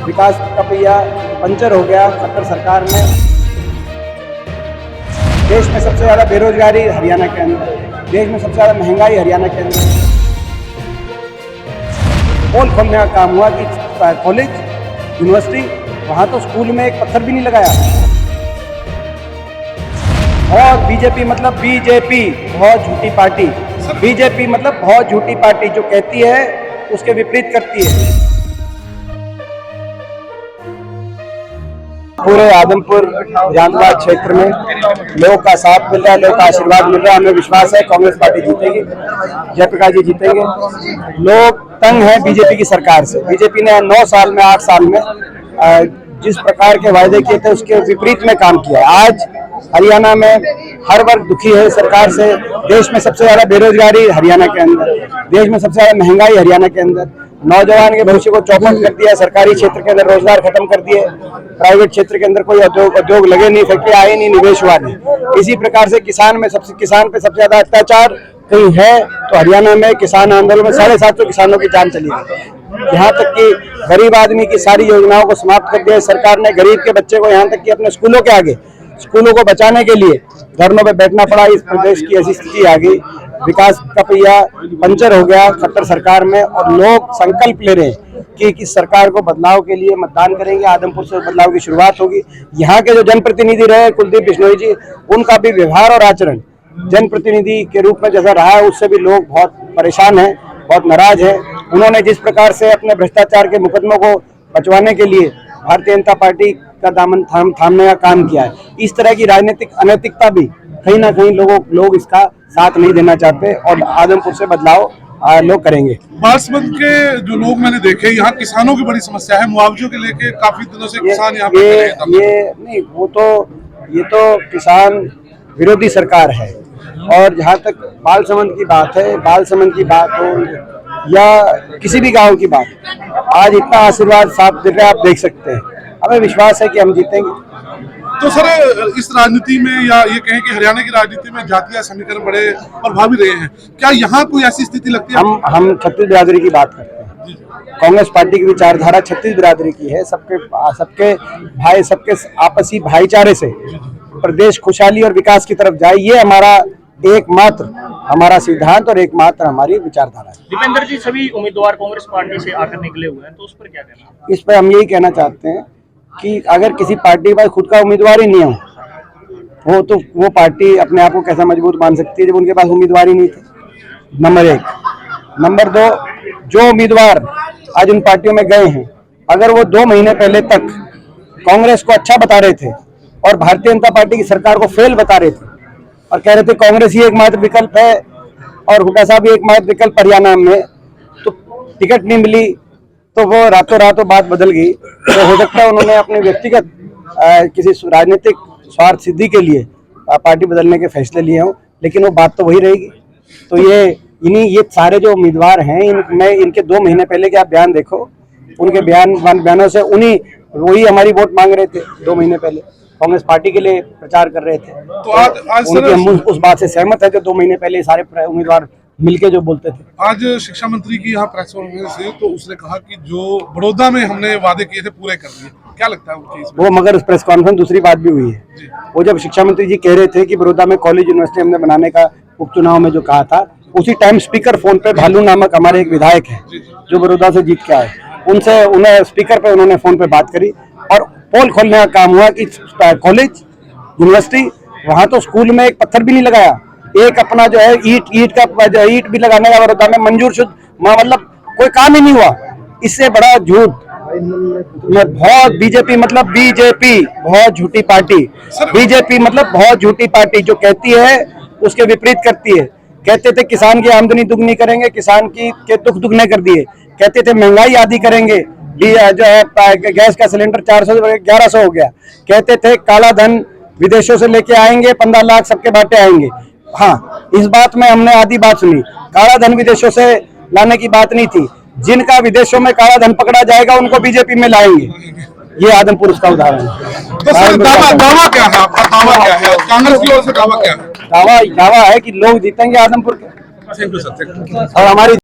विकास का पहिया पंचर हो गया खट्टर सरकार में। देश में सबसे ज़्यादा बेरोजगारी हरियाणा के अंदर, देश में सबसे ज़्यादा महंगाई हरियाणा के अंदर। पोल खोलने का काम हुआ कि कॉलेज यूनिवर्सिटी, वहाँ तो स्कूल में एक पत्थर भी नहीं लगाया। और बीजेपी मतलब बीजेपी बहुत झूठी पार्टी, बीजेपी मतलब बहुत झूठी पार्टी, जो कहती है उसके विपरीत करती है। पूरे आदमपुर विधानसभा क्षेत्र में लोगों का साथ मिल रहा है, लोगों का आशीर्वाद मिल रहा है। हमें विश्वास है कांग्रेस पार्टी जीतेगी, जयप्रकाश जी जीतेंगे। लोग तंग हैं बीजेपी की सरकार से। बीजेपी ने 9 साल में 8 साल में जिस प्रकार के वायदे किए थे उसके विपरीत में काम किया। आज हरियाणा में हर वर्ग दुखी है सरकार से। देश में सबसे ज्यादा बेरोजगारी हरियाणा के अंदर, देश में सबसे ज्यादा महंगाई हरियाणा के अंदर। नौजवान के भविष्य को चौपट कर दिया। सरकारी क्षेत्र के अंदर रोजगार खत्म कर दिए, प्राइवेट क्षेत्र के अंदर कोई उद्योग लगे नहीं, फैक्ट्री आए नहीं, निवेश हुआ नहीं। इसी प्रकार से किसान पे सबसे ज्यादा अत्याचार कहीं है तो हरियाणा में किसान आंदोलन में 750 किसानों की जान चली गई। यहाँ तक कि गरीब आदमी की सारी योजनाओं को समाप्त कर दिया सरकार ने। गरीब के बच्चे को यहाँ तक कि अपने स्कूलों के आगे, स्कूलों को बचाने के लिए धरनों पे बैठना पड़ा। इस प्रदेश की ऐसी स्थिति आ गई, विकास का पहिया पंचर हो गया खट्टर सरकार में। और लोग संकल्प ले रहे हैं कि इस सरकार को बदलाव के लिए मतदान करेंगे। आदमपुर से बदलाव की शुरुआत होगी। यहाँ के जो जनप्रतिनिधि रहे कुलदीप बिश्नोई जी, उनका भी व्यवहार और आचरण जनप्रतिनिधि के रूप में जैसा रहा है उससे भी लोग बहुत परेशान हैं, बहुत नाराज हैं। उन्होंने जिस प्रकार से अपने भ्रष्टाचार के मुकदमों को बचवाने के लिए भारतीय जनता पार्टी का दामन थामने का काम किया है, इस तरह की राजनीतिक अनैतिकता भी कहीं ना कहीं लोग इसका साथ नहीं देना चाहते और आदमपुर से बदलाव लोग करेंगे। बासमत के जो लोग मैंने देखे, यहाँ किसानों की बड़ी समस्या है। मुआवजों के लेके काफी दिनों से किसान यहाँ पे ये तो किसान विरोधी सरकार है। और जहाँ तक बालसमंद की बात है, बालसमंद की बात हो या किसी भी गांव की बात, आज इतना आशीर्वाद साफ दिख रहा है, आप देख सकते हैं। हमें विश्वास है कि हम जीतेंगे। तो सर, इस राजनीति में या ये कहें कि हरियाणा की राजनीति में जातीय समीकरण बड़े प्रभावी रहे हैं, क्या यहाँ कोई ऐसी स्थिति लगती है? हम छत्तीस बिरादरी की बात करते हैं। कांग्रेस पार्टी की विचारधारा छत्तीस बिरादरी की है। सबके भाई, सबके आपसी भाईचारे से प्रदेश खुशहाली और विकास की तरफ जाए, ये हमारा एकमात्र हमारा सिद्धांत और एकमात्र हमारी विचारधारा है। दीपेंद्र जी, सभी उम्मीदवार कांग्रेस पार्टी से आकर निकले हुए हैं, तो उस पर क्या कहना? इस पर हम यही कहना चाहते हैं कि अगर किसी पार्टी के पास खुद का उम्मीदवार ही नहीं हो तो वो पार्टी अपने आप को कैसा मजबूत मान सकती है जब उनके पास उम्मीदवार ही नहीं थे। नंबर 1। नंबर 2, जो उम्मीदवार आज उन पार्टियों में गए हैं, अगर वो 2 महीने पहले तक कांग्रेस को अच्छा बता रहे थे और भारतीय जनता पार्टी की सरकार को फेल बता रहे थे और कह रहे थे कांग्रेस ही एकमात्र विकल्प है और हुड्डा साहब भी एकमात्र विकल्प हरियाणा में, तो टिकट नहीं मिली तो वो रातों रातों बात बदल गई। तो हो सकता है उन्होंने अपने व्यक्तिगत किसी राजनीतिक स्वार्थ सिद्धि के लिए पार्टी बदलने के फैसले लिए हों, लेकिन वो बात तो वही रहेगी। तो ये सारे जो उम्मीदवार हैं, इनके 2 महीने पहले के आप बयान देखो, उनके बयानों से वही हमारी वोट मांग रहे थे। 2 महीने पहले कांग्रेस पार्टी के लिए प्रचार कर रहे थे। तो आज हम उस बात से सहमत है जो 2 महीने पहले सारे उम्मीदवार मिलके जो बोलते थे। आज शिक्षा मंत्री की यहाँ प्रेस कॉन्फ्रेंस से, तो उसने कहा कि जो बड़ौदा में हमने वादे किए थे पूरे कर दिए। क्या लगता है उनकी इसमें? वो मगर उस प्रेस कॉन्फ्रेंस दूसरी बात भी हुई है। वो जब शिक्षा मंत्री जी कह रहे थे कि बड़ौदा में कॉलेज यूनिवर्सिटी हमने बनाने का उपचुनाव में जो कहा था, उसी टाइम स्पीकर फोन पे भालू नामक हमारे एक विधायक है जो बड़ौदा से जीत के आए, उन्हें स्पीकर पे उन्होंने फोन पे बात करी और पोल खोलने का काम हुआ कि कॉलेज यूनिवर्सिटी, वहाँ तो स्कूल में एक पत्थर भी नहीं लगाया। एक अपना जो है ईट भी लगाने का बड़ौदा में मंजूर शुद्ध, मतलब कोई काम ही नहीं हुआ। इससे बड़ा झूठ बहुत बीजेपी मतलब बीजेपी बहुत झूठी पार्टी, बीजेपी मतलब बहुत झूठी पार्टी, जो कहती है उसके विपरीत करती है। कहते थे किसान की आमदनी दुगनी करेंगे, किसान के दुख दुगने कर दिए। कहते थे महंगाई आधी करेंगे, जो है गैस का सिलेंडर 400 से 1100 हो गया। कहते थे काला धन विदेशों से लेके आएंगे, 15 लाख सबके बाटे आएंगे। हाँ, इस बात में हमने आधी बात सुनी। काला धन विदेशों से लाने की बात नहीं थी। जिनका विदेशों में काला धन पकड़ा जाएगा उनको बीजेपी में लाएंगे। ये आदमपुर उसका उदाहरण है। तो सर, दावा क्या है आपका? दावा क्या है कांग्रेस की ओर से? दावा क्या है? दावा है कि लोग जीतेंगे आदमपुर के। Thank you sir. और हमारी